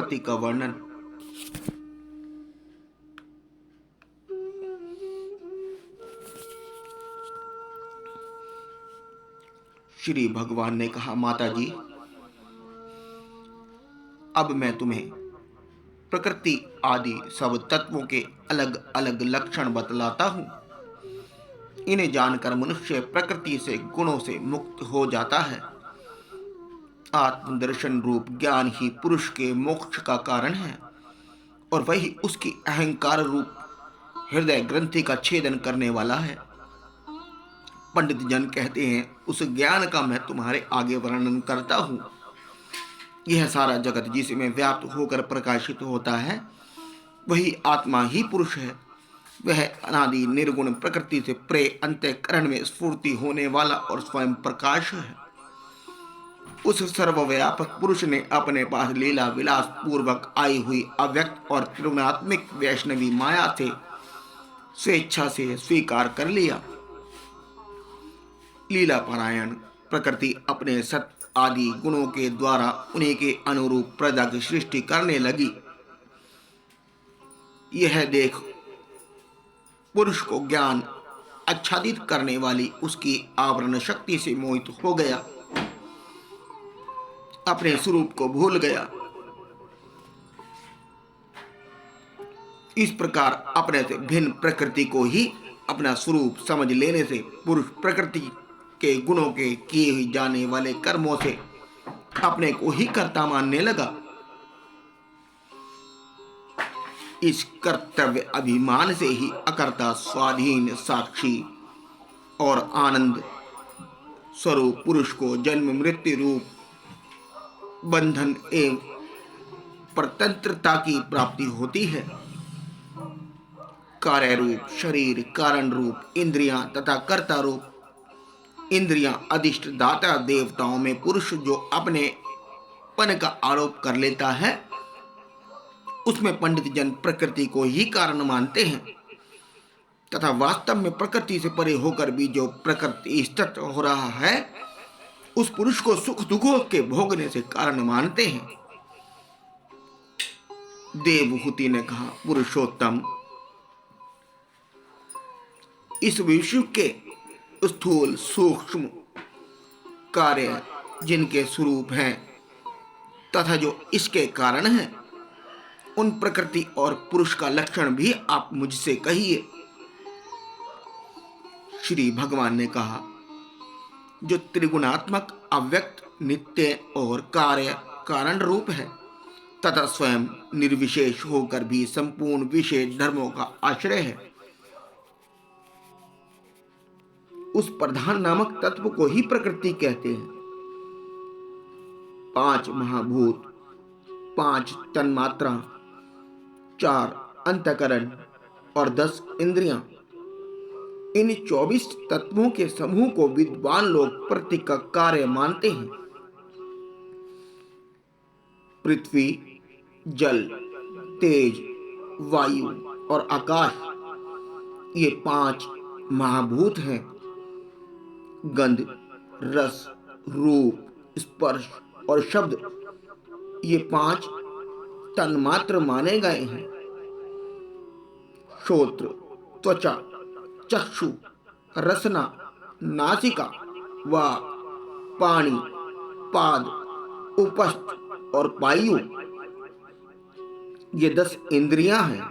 प्रकृति का वर्णन। श्री भगवान ने कहा, माता जी, अब मैं तुम्हें प्रकृति आदि सब तत्वों के अलग अलग लक्षण बतलाता हूं। इन्हें जानकर मनुष्य प्रकृति से गुणों से मुक्त हो जाता है। आत्मदर्शन रूप ज्ञान ही पुरुष के मोक्ष का कारण है और वही उसकी अहंकार रूप हृदय ग्रंथि का छेदन करने वाला है। पंडित जन कहते हैं, उस ज्ञान का मैं तुम्हारे आगे वर्णन करता हूं। यह सारा जगत जिसमें व्याप्त होकर प्रकाशित होता है, वही आत्मा ही पुरुष है। वह अनादि निर्गुण प्रकृति से प्रे अंतःकरण में स्फूर्ति होने वाला और स्वयं प्रकाश है। उस सर्वव्यापक पुरुष ने अपने पास लीला विलास पूर्वक आई हुई अव्यक्त और त्रिगुणात्मिक वैष्णवी माया से स्वेच्छा से स्वीकार कर लिया। लीला पारायण प्रकृति अपने सत आदि गुणों के द्वारा उन्हीं के अनुरूप प्रजा की सृष्टि करने लगी। यह देख पुरुष को ज्ञान आच्छादित करने वाली उसकी आवरण शक्ति से मोहित हो गया, अपने स्वरूप को भूल गया। इस प्रकार अपने से भिन्न प्रकृति को ही अपना स्वरूप समझ लेने से पुरुष प्रकृति के गुणों के किए जाने वाले कर्मों से अपने को ही कर्ता मानने लगा। इस कर्तव्य अभिमान से ही अकर्ता स्वाधीन साक्षी और आनंद स्वरूप पुरुष को जन्म मृत्यु रूप बंधन एवं परतंत्रता की प्राप्ति होती है। कार्य रूप शरीर, कारण रूप इंद्रियां तथा कर्ता रूप इंद्रियां अधिष्ठ दाता देवताओं में पुरुष जो अपने पन का आरोप कर लेता है, उसमें पंडित जन प्रकृति को ही कारण मानते हैं तथा वास्तव में प्रकृति से परे होकर भी जो प्रकृति स्थित हो रहा है, उस पुरुष को सुख दुखों के भोगने से कारण मानते हैं। देवहूति ने कहा, पुरुषोत्तम, इस विश्व के स्थूल सूक्ष्म कार्य जिनके स्वरूप हैं तथा जो इसके कारण हैं, उन प्रकृति और पुरुष का लक्षण भी आप मुझसे कहिए। श्री भगवान ने कहा, जो त्रिगुणात्मक अव्यक्त नित्य और कार्य कारण रूप है तथा स्वयं निर्विशेष होकर भी संपूर्ण विशेष धर्मों का आश्रय है, उस प्रधान नामक तत्व को ही प्रकृति कहते हैं। 5 महाभूत, 5 तन्मात्रा, 4 अंतःकरण और 10 इंद्रियां, इन 24 तत्वों के समूह को विद्वान लोग प्रकृति का कार्य मानते हैं। पृथ्वी, जल, तेज, वायु और आकाश, ये 5 महाभूत हैं। गंध, रस, रूप, स्पर्श और शब्द, ये 5 तन्मात्र माने गए हैं। श्रोत्र, त्वचा, चक्षु, रसना, नासिका, वाक्, पाणी, पाद, उपस्थ और पायु, ये 10 इंद्रियां हैं।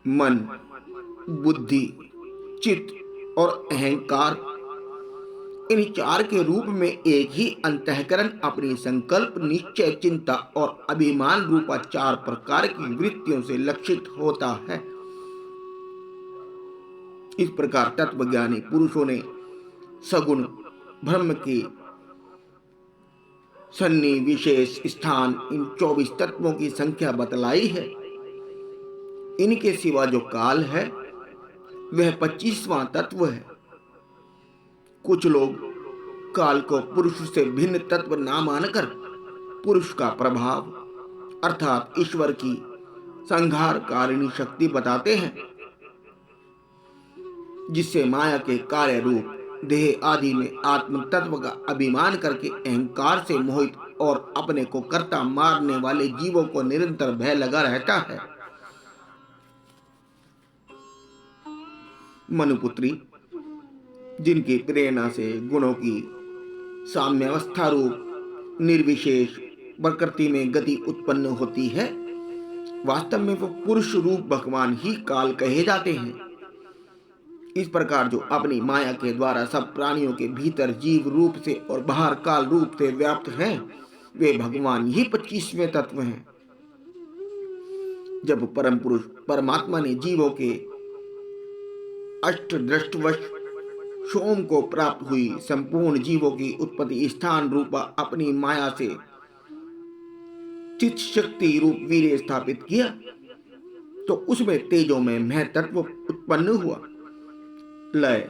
मन, बुद्धि, चित्त और अहंकार, इन 4 के रूप में एक ही अंतःकरण अपनी संकल्प, निश्चय, चिंता और अभिमान रूपा 4 प्रकार की वृत्तियों से लक्षित होता है। इस प्रकार तत्वज्ञानी पुरुषों ने सगुण ब्रह्म की सन्निविशेष स्थान इन 24 तत्वों की संख्या बतलाई है। इनके सिवा जो काल है, वह 25वां तत्व है। कुछ लोग काल को पुरुष से भिन्न तत्व ना मानकर पुरुष का प्रभाव अर्थात ईश्वर की संहारकारिणी शक्ति बताते हैं, जिससे माया के कार्य रूप देह आदि में आत्म तत्व का अभिमान करके अहंकार से मोहित और अपने को कर्ता मारने वाले जीवों को निरंतर भय लगा रहता है। मनुपुत्री, जिनकी प्रेरणा से गुणों की साम्यावस्था रूप निर्विशेष प्रकृति में गति उत्पन्न होती है, वास्तव में वो पुरुष रूप भगवान ही काल कहे जाते हैं। इस प्रकार जो अपनी माया के द्वारा सब प्राणियों के भीतर जीव रूप से और बाहर काल रूप से व्याप्त हैं, वे भगवान ही 25वें तत्व हैं। जब परम पुरुष परमात्मा ने जीवों के अष्टदृष्टवश सोम को प्राप्त हुई संपूर्ण जीवों की उत्पत्ति स्थान रूपा अपनी माया से चित शक्ति रूप वीर्य स्थापित किया, तो उसमें तेजों में मह तत्व उत्पन्न हुआ। लय,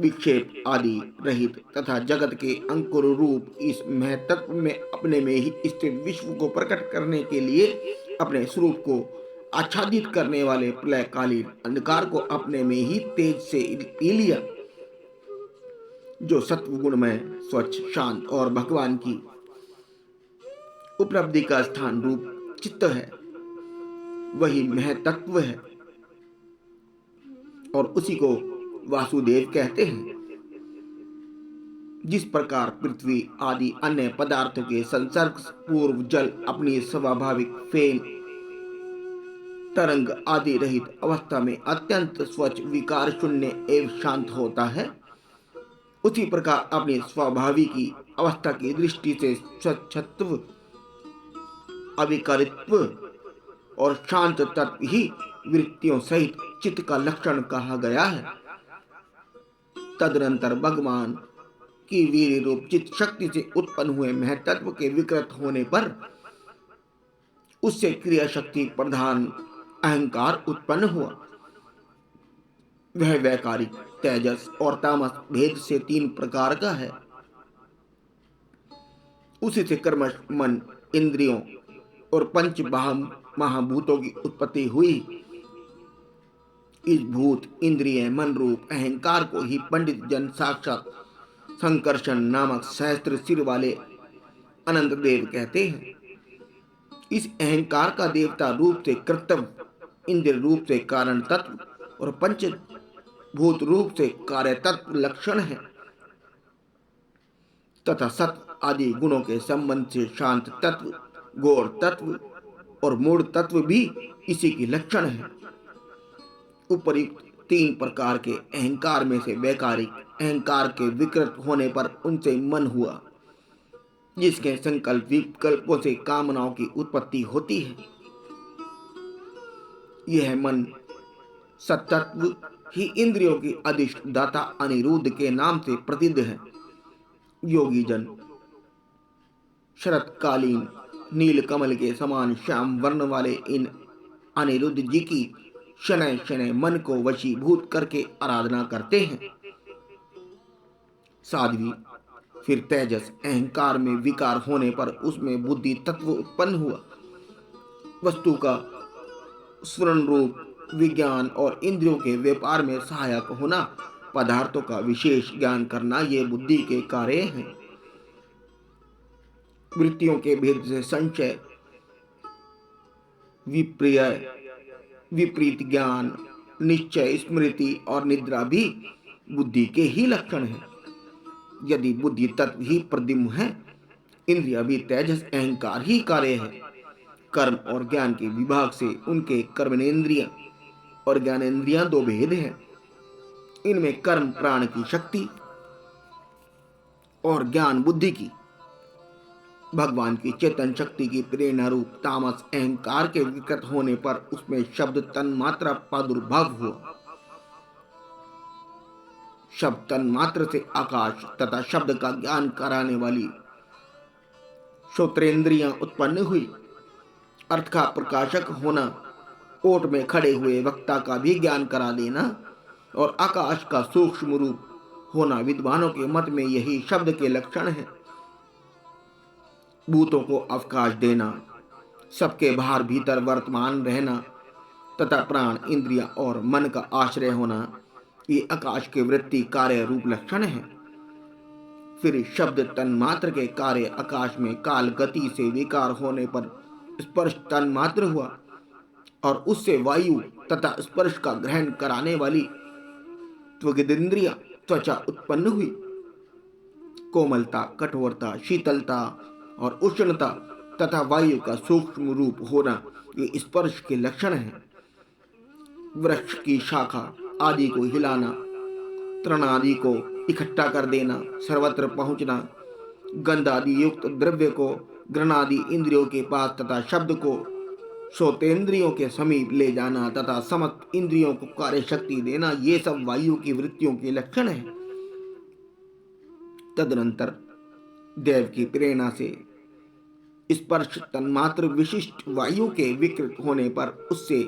विक्षेप आदि रहित तथा जगत के अंकुर रूप इस मह तत्व में अपने में ही स्थित विश्व को प्रकट करने के लिए अपने स्वरूप को आच्छादित करने वाले प्रलयकालीन अंधकार को अपने में ही तेज से पी लिया। जो सत्व गुण में स्वच्छ, शांत और भगवान की उपलब्धि का स्थान रूप चित्त है, वही मह तत्व है और उसी को वासुदेव कहते हैं। जिस प्रकार पृथ्वी आदि अन्य पदार्थों के संसर्ग पूर्व जल अपनी स्वाभाविक फेन, तरंग आदि रहित अवस्था में अत्यंत स्वच्छ, विकार शून्य एवं शांत होता है, उसी प्रकार अपनी स्वाभाविकी अवस्था की दृष्टि से स्वच्छत्व, अविकारित्व और शांत तत्व ही वृत्तियों सहित चित्त का लक्षण कहा गया है। तदनंतर भगवान की वीर रूप चित्त शक्ति से उत्पन्न हुए महतत्व के विकृत होने पर उससे क्रिया शक्ति प्रधान अहंकार उत्पन्न हुआ। वह वैकारिक, तेजस और तामस भेद से 3 प्रकार का है। उसी से कर्मश, मन, इंद्रियों और पंच महाभूतों की उत्पत्ति हुई। इस भूत, इंद्रिय, मन रूप अहंकार को ही पंडित जन साक्षात संकर्षण नामक सहस्त्र सिर वाले अनंत देव कहते हैं। इस अहंकार का देवता रूप से कर्तव्य, इंद्र रूप से कारण तत्व और पंच भूत रूप से कार्य तत्व लक्षण है तथा सत्व आदि गुणों के संबंध से शांत तत्व, गौर तत्व और मूढ़ तत्व भी इसी की लक्षण है। उपर्युक्त 3 प्रकार के अहंकार में से वैकारिक अहंकार के विकृत होने पर उनसे मन हुआ, जिसके संकल्प विकल्पों से कामनाओं की उत्पत्ति होती है। यह मन सत्तत्व ही इंद्रियों की अधिष्ठ दाता अनिरुद्ध के नाम से प्रसिद्ध है। योगी जन शरतकालीन नील कमल के समान श्याम वर्ण वाले इन अनिरुद्ध जी की शनय शनय मन को वशीभूत करके आराधना करते हैं। साध्वी, फिर तेजस अहंकार में विकार होने पर उसमें बुद्धि तत्व उत्पन्न हुआ। वस्तु का स्फुरण रूप विज्ञान और इंद्रियों के व्यापार में सहायक होना, पदार्थों का विशेष ज्ञान करना, ये बुद्धि के कार्य हैं। वृत्तियों के भेद से संशय, विपरीत ज्ञान, निश्चय, स्मृति और निद्रा भी बुद्धि के ही लक्षण हैं। यदि बुद्धि तत्व ही प्रद्युम्न है, इंद्रिया भी तेजस अहंकार ही कार्य है। कर्म और ज्ञान के विभाग से उनके कर्मेंद्रिय और ज्ञानेंद्रियां 2 भेद हैं। इनमें कर्म प्राण की शक्ति और ज्ञान बुद्धि की। भगवान की चेतन शक्ति की प्रेरणा रूप तामस अहंकार के विकृत होने पर उसमें शब्द तन्मात्रा प्रादुर्भाव हुआ। शब्द तन्मात्र से आकाश तथा शब्द का ज्ञान कराने वाली श्रोत्रेंद्रियां उत्पन्न हुई। अर्थ का प्रकाशक होना, ओट में खड़े हुए वक्ता का भी ज्ञान करा देना और आकाश का सूक्ष्म रूप होना, विद्वानों के मत में यही शब्द के लक्षण है। भूतों को अवकाश देना, सबके बाहर भीतर वर्तमान रहना तथा प्राण, इंद्रिया और मन का आश्रय होना, ये आकाश के वृत्ति कार्य रूप लक्षण है। फिर शब्द तन्मात्र के कार्य आकाश में काल गति से विकार होने पर स्पर्श तन्मात्र हुआ और उससे वायु तथा स्पर्श का ग्रहण कराने वाली त्वगिंद्रिया त्वचा उत्पन्न हुई। कोमलता, कठोरता, शीतलता और उष्णता तथा वायु का सूक्ष्म रूप होना ये स्पर्श के लक्षण हैं। वृक्ष की शाखा आदि को हिलाना, तृण आदि को इकट्ठा कर देना, सर्वत्र पहुंचना, गंध आदि युक्त द्रव्य को घ्राणादि इंद्रियों के पास तथा शब्द को श्रोतेंद्रियों के समीप ले जाना तथा समस्त इंद्रियों को कार्य शक्ति देना, ये सब वायु की वृत्तियों के लक्षण हैं। तदनंतर देव की प्रेरणा से स्पर्श तन्मात्र विशिष्ट वायु के विकृत होने पर उससे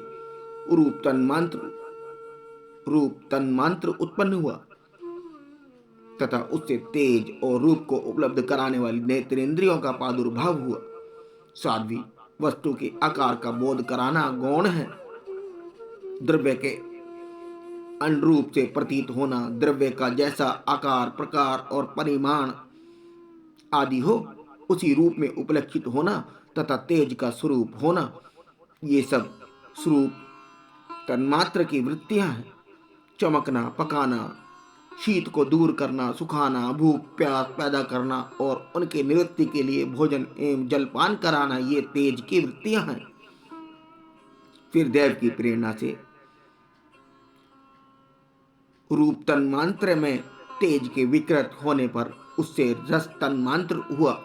रूप तन्मात्र उत्पन्न हुआ तथा उससे तेज और रूप को उपलब्ध कराने वाली नेत्रेंद्रियों का प्रादुर्भाव हुआ। साध्वी वस्तु के आकार का बोध कराना गौण है। द्रव्य के अनुरूप से प्रतीत होना, द्रव्य का जैसा आकार, प्रकार और परिमाण आदि हो उसी रूप में उपलक्षित होना तथा तेज का स्वरूप होना, ये सब स्वरूप तन्मात्र की वृत्तियां हैं। चमकना, पकाना, शीत को दूर करना, सुखाना, भूख प्यास पैदा करना और उनके निवृत्ति के लिए भोजन एवं जलपान कराना, ये तेज की वृत्तियां हैं। फिर देव की प्रेरणा से रूप तन्मात्र में तेज के विकृत होने पर उससे रस तन्मात्र हुआ।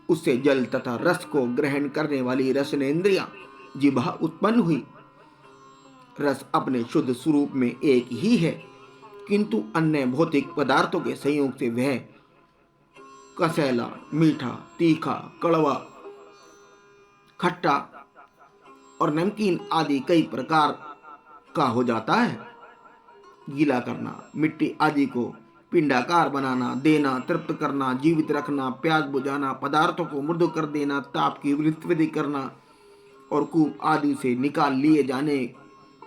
उससे जल तथा रस को ग्रहण करने वाली रसनेन्द्रिया जिह्वा उत्पन्न हुई। रस अपने शुद्ध स्वरूप में एक ही है, किंतु अन्य भौतिक पदार्थों के संयोग से वह कसैला, मीठा, तीखा, कड़वा, खट्टा और नमकीन आदि कई प्रकार का हो जाता है। गीला करना, मिट्टी आदि को पिंडाकार बनाना, देना, तृप्त करना, जीवित रखना, प्यास बुझाना, पदार्थों को मृदु कर देना, ताप की वृत्ति करना और कूप आदि से निकाल लिए जाने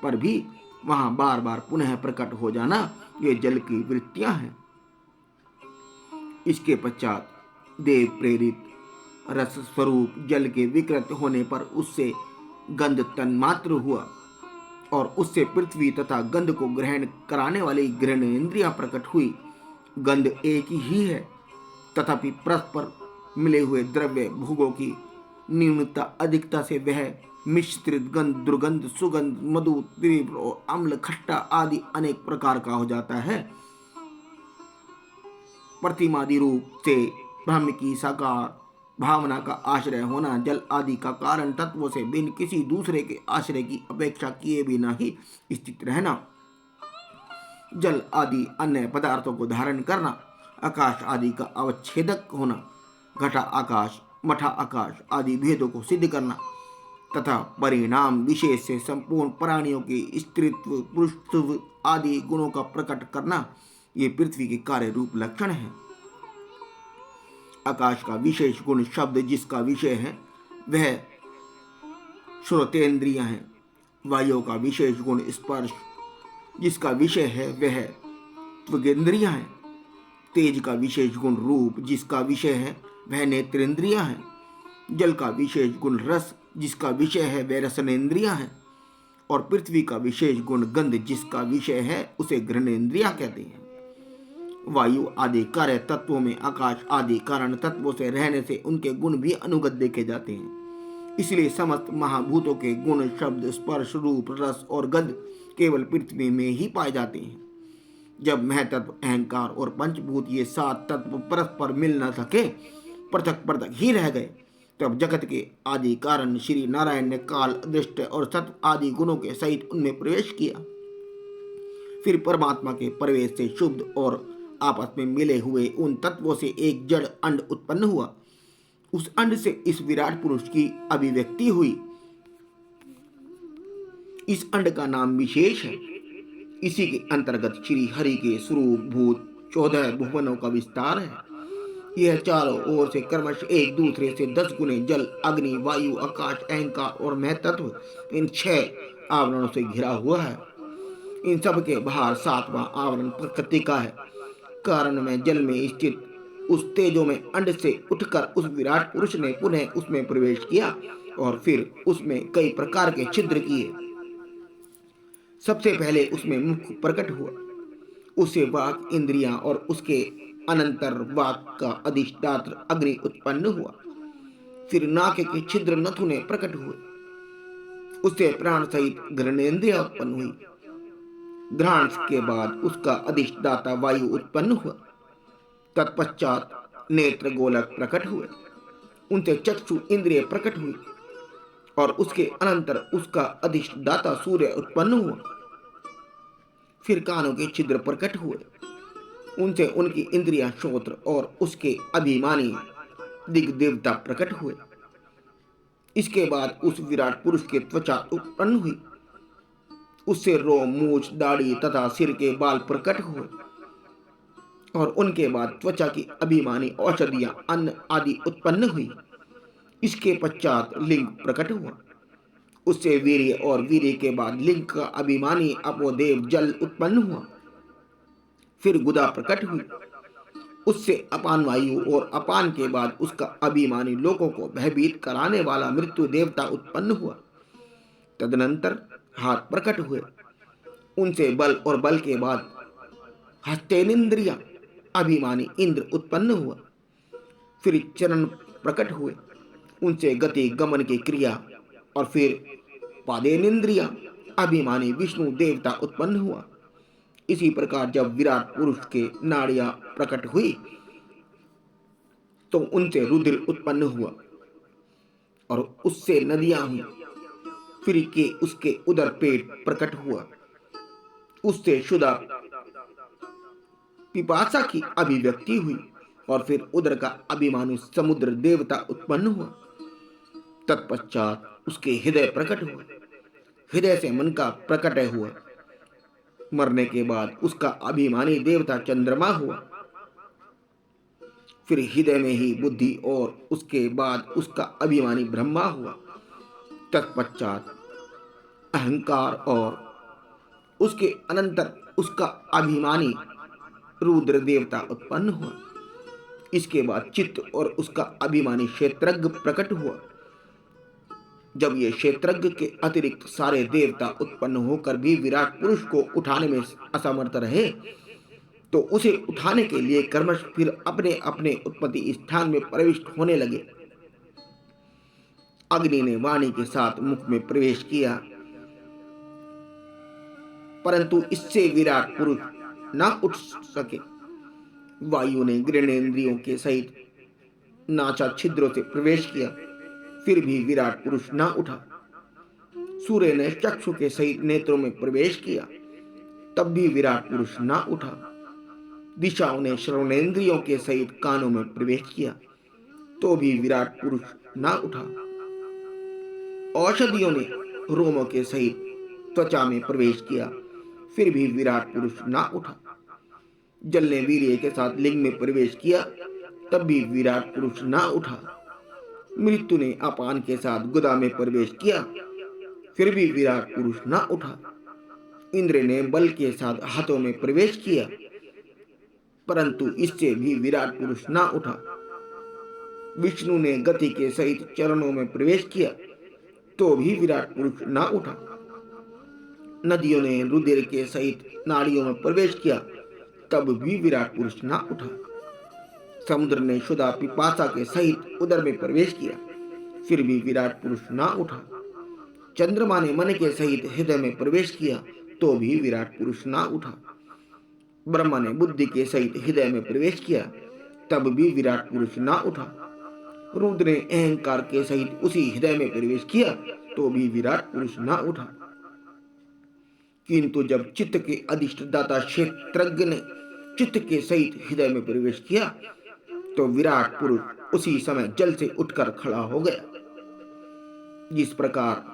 पर भी वहां बार बार पुनः प्रकट हो जाना, ये जल की वृत्तियां हैं। इसके पश्चात देव प्रेरित रस स्वरूप जल के विकृत होने पर उससे गंध तन्मात्र हुआ और उससे पृथ्वी तथा गंध को ग्रहण कराने वाली घ्राणेन्द्रियां प्रकट हुई। गंध एक ही है, तथापि परस्पर मिले हुए द्रव्य भोगों की न्यूनता अधिकता से वह मिश्रित गंध, दुर्गंध, सुगंध, मधु, तीव्र और अम्ल, खट्टा आदि अनेक प्रकार का हो जाता है। प्रतिमादि रूप से ब्रह्म की साकार भावना का आश्रय होना, जल आदि का कारण तत्वों से भिन्न किसी दूसरे के आश्रय की अपेक्षा किए बिना ही स्थित रहना, जल आदि अन्य पदार्थों को धारण करना, आकाश आदि का अवच्छेदक होना, घटा आकाश, मठा आकाश आदि भेदों को सिद्ध करना तथा परिणाम विशेष से संपूर्ण प्राणियों के स्त्रीत्व, पुरुषत्व आदि गुणों का प्रकट करना, ये पृथ्वी के कार्य रूप लक्षण है। आकाश का विशेष गुण शब्द जिसका विषय है वह श्रोतेंद्रियां हैं। वायु का विशेष गुण स्पर्श जिसका विषय है वह त्वगिंद्रियां हैं। तेज का विशेष गुण रूप जिसका विषय है वह नेत्रेंद्रियां हैं। जल का विशेष गुण रस जिसका विषय है वह रसनेन्द्रियां हैं और पृथ्वी का विशेष गुण गंध जिसका विषय है उसे घ्राणेन्द्रियां कहते हैं। वायु आदि कार्य तत्वों में आकाश आदि कारण तत्वों से रहने से उनके गुण भी अनुगत देखे जाते हैं। इसलिए समस्त महाभूतों के गुण शब्द, स्पर्श, रूप, रस और गंध केवल पृथ्वी में ही पाए जाते हैं। जब महतत्व, अहंकार और पंचभूत ये सात तत्व परस्पर मिल न सके, पृथक पृथक ही रह गए, तब जगत के आदि कारण श्री नारायण ने काल, दृष्ट और सत्व आदि गुणों के सहित उनमें प्रवेश किया। फिर परमात्मा के प्रवेश से शुद्ध और आपस में मिले हुए उन तत्वों से एक जड़ अंड उत्पन्न हुआ। उस अंड से इस विराट पुरुष की अभिव्यक्ति हुई। इस अंड का नाम विशेष है। इसी के अंतर्गत श्री हरि के स्वरूप भूत 14 भुवनों का विस्तार है। यह चारों ओर से क्रमश एक दूसरे से 10 गुने जल, अग्नि, वायु, आकाश, अहंकार और महतत्व इन 6 आवरणों से घिरा हुआ है। इन सब के बाहर 7वां आवरण प्रकृति का है। कारण में जल में स्थित उस तेजोमय अंड से उठकर उस विराट पुरुष ने पुनः उसमें प्रवेश किया और फिर उसमें कई प्रकार के छिद्र किए। सबसे पहले उसमें मुख प्रकट हुआ, उससे वाक इंद्रियां और उसके अनंतर वाक का अधिष्ठात्र अग्नि उत्पन्न हुआ। फिर नाक के छिद्र नथुने प्रकट हुए, उससे प्राण सहित घृणेन्द्रिय उत्पन्न हुई। घ्राण के बाद उसका अधिष्ठाता वायु उत्पन्न हुआ। तत्पश्चात नेत्र गोलक प्रकट हुए, उनसे चक्षु इंद्रिय प्रकट हुई और उसके अनंतर उसका अधिष्ठाता सूर्य उत्पन्न हुआ। फिर कानों के छिद्र प्रकट हुए, उनसे उनकी इंद्रियां श्रोत्र और उसके अभिमानी दिग्देवता प्रकट हुए। इसके बाद उस विराट पुरुष की त्वचा उत्पन्न हुई, उससे रोम मूछ दाढ़ी तथा सिर के बाल प्रकट हुए और उनके बाद त्वचा की अभिमानी औषधियां अन्न आदि उत्पन्न हुई। इसके पश्चात लिंग प्रकट हुआ, उससे वीर्य और वीर्य के बाद लिंग का अभिमानी अपोदेव जल उत्पन्न हुआ। फिर गुदा प्रकट हुई, उससे अपान वायु और अपान के बाद उसका अभिमानी लोगों को भयभीत कराने वाला मृत्यु देवता उत्पन्न हुआ। तदनंतर हाथ प्रकट हुए, उनसे बल और बल के बाद हस्तेन्द्रिया अभिमानी इंद्र उत्पन्न हुआ। फिर चरण प्रकट हुए, उनसे गति गमन की क्रिया और फिर पादेनेन्द्रिया अभिमानी विष्णु देवता उत्पन्न हुआ। इसी प्रकार जब विराट पुरुष के नाड़ियां प्रकट हुई तो उनसे रुधिर उत्पन्न हुआ और उससे नदियां हुई। फिर के उसके उदर पेट प्रकट हुआ, उससे शुदा पिपासा की अभिव्यक्ति हुई और फिर उदर का अभिमानी समुद्र देवता उत्पन्न हुआ। तत्पश्चात उसके हृदय प्रकट हुआ, हृदय से मन का प्रकट हुआ। मरने के बाद उसका अभिमानी देवता चंद्रमा हुआ। फिर हृदय में ही बुद्धि और उसके बाद उसका अभिमानी ब्रह्मा हुआ। तत्पश्चात अहंकार और उसके अनंतर उसका अभिमानी रुद्र देवता उत्पन्न हुआ। इसके बाद चित्त और उसका अभिमानी क्षेत्रज्ञ प्रकट हुआ। जब ये क्षेत्रज्ञ के अतिरिक्त सारे देवता उत्पन्न होकर भी विराट पुरुष को उठाने में असमर्थ रहे तो उसे उठाने के लिए कर्मश फिर अपने अपने उत्पत्ति स्थान में प्रविष्ट होने लगे। अग्नि ने वाणी के साथ मुख में प्रवेश किया, परंतु इससे विराट पुरुष न उठ सके। वायु ने घृणेन्द्रियों के सहित नासा छिद्रों से प्रवेश किया, फिर भी विराट पुरुष न उठा। सूर्य ने चक्षु के सहित नेत्रों में प्रवेश किया, तब भी विराट पुरुष न उठा। दिशाओं ने श्रवणेन्द्रियों के सहित कानों में प्रवेश किया, तो भी विराट पुरुष न उठा। औषधियों ने रोमों के सहित त्वचा में प्रवेश किया, फिर भी विराट पुरुष न उठा। जल ने वीर्य के साथ लिंग में प्रवेश किया, तब भी विराट पुरुष न उठा। मृत्यु ने अपान के साथ गुदा में प्रवेश किया, फिर भी विराट पुरुष न उठा। इंद्र ने बल के साथ हाथों में प्रवेश किया, परंतु इससे भी विराट पुरुष न उठा। विष्णु ने गति के सहित चरणों में प्रवेश किया, तो भी विराट पुरुष न उठा। नदियों ने रुधिर के सहित नाड़ियों में प्रवेश किया, तब भी विराट पुरुष न उठा। समुद्र ने शुदा पिपासा के सहित उदर में प्रवेश किया, फिर भी विराट पुरुष न उठा। चंद्रमा ने मन के सहित हृदय में प्रवेश किया, तो भी विराट पुरुष न उठा। ब्रह्मा ने बुद्धि के सहित हृदय में प्रवेश किया, तब भी विराट पुरुष न उठा। रुद्र ने अहंकार के सहित उसी हृदय में प्रवेश किया, तो भी विराट पुरुष न उठा। किंतु जब चित्त के अधिष्ठाता क्षेत्रज्ञ ने चित्त के सहित हृदय में प्रवेश किया, तो विराट पुरुष उसी समय जल से उठकर खड़ा हो गया। जिस प्रकार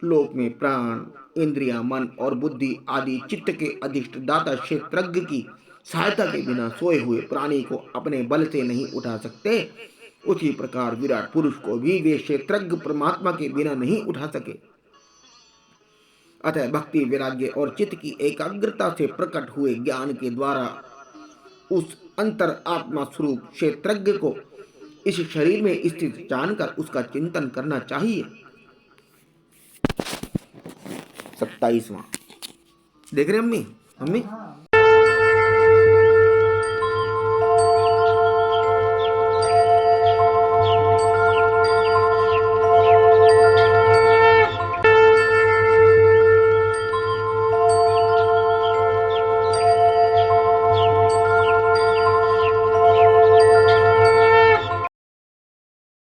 लोक में प्राण, इंद्रियां, मन और बुद्धि आदि चित्त के अधिष्ठाता क्षेत्रज्ञ की सहायता के बिना सोए हुए प्राणी को अपने बल से नहीं उठा सकते, उसी प्रकार विराट पुरुष को भी वे क्षेत्रज्ञ परमात्मा के बिना नहीं उठा सके। अतः भक्ति, वैराग्य और चित्त की एकाग्रता से प्रकट हुए ज्ञान के द्वारा उस अंतर आत्मा स्वरूप क्षेत्रज्ञ को इस शरीर में स्थित जानकर उसका चिंतन करना चाहिए। 27वां। देख रहे अम्मी? अम्मी